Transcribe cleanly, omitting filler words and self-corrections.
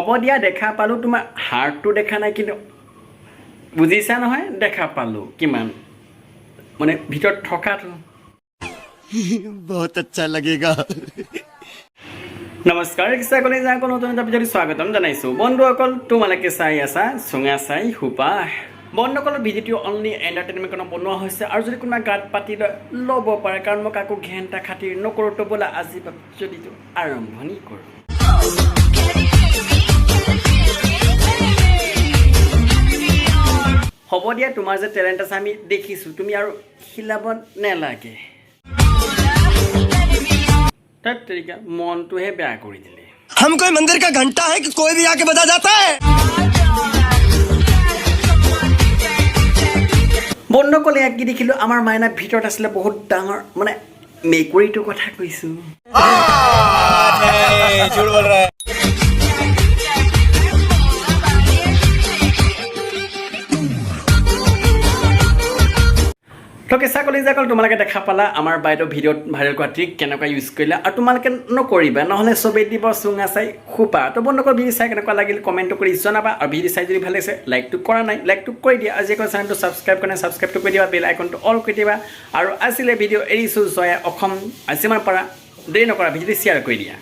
হ'ব দিয়া দেখা পালোঁ তোমাৰ হাৰ্টটো দেখা নাই কিন্তু বুজিছা নহয় দেখা পালোঁ কিমান মানে ভিতৰত থকাটো बहुत अच्छा लगेगा নমস্কাৰ কিছা কলে যা কোনো নতুন এটা ভিডিঅ'ত স্বাগতম জনাইছোঁ বন্ধুসকল তোমালোকে চাই আছা চুঙা চাই হুপা বন্ধুসকলৰ ভিডিঅ'টো অনলি এণ্টাৰটেইনমেণ্ট কাৰণে বনোৱা হৈছে আৰু যদি কোনোবা গাত পাতি ল'ব পাৰে কাৰণ মই কাকো ঘেণ্টা খাতিৰ নকৰোঁ তো বোলা আজি ভিডিঅ'টো আৰম্ভণি কৰোঁ হ'ব দিয়া তোমাৰ যে টেলেণ্ট আছে আমি দেখিছোঁ তুমি আৰু খিলাব নেলাগে तब तरीका मन तो है ब्याह कर दिले हम कोई मंदिर का घंटा है कि कोई भी आके बजा जाता है बंद कले एक देखिलो आमार मायना ভিতৰত আছিল বহুত ডাঙৰ মানে মেকুৰীটো কথা কৈছো झूठ बोल रहा है তো কেঁচা কলিজাকল তোমালোকে দেখা পালা আমাৰ বাইদেউ ভিডিঅ'ত ভাইৰেল কৰা ট্ৰিক কেনেকুৱা ইউজ কৰিলা আৰু তোমালোকে নকৰিবা নহ'লে চবেই দিব চুঙা চাই খোপা তো বন্ধুসকল ভিডিঅ' চাই কেনেকুৱা লাগিল কমেণ্টটো কৰি জনাবা আৰু ভিডিঅ' চাই যদি ভাল লাগিছে লাইকটো কৰা নাই লাইকটো কৰি দিয়া আজি এখন চেনেলটো ছাবস্ক্ৰাইব কৰা নাই ছাবস্ক্ৰাইবটো কৰি দিবা বেল আইকনটো অল কৰি দিবা আৰু আজিলে ভিডিঅ' এৰিছোঁ জয়া অসম আজিমাৰ পৰা দেৰি নকৰা ভিডিঅ'টো শ্বেয়াৰ কৰি দিয়া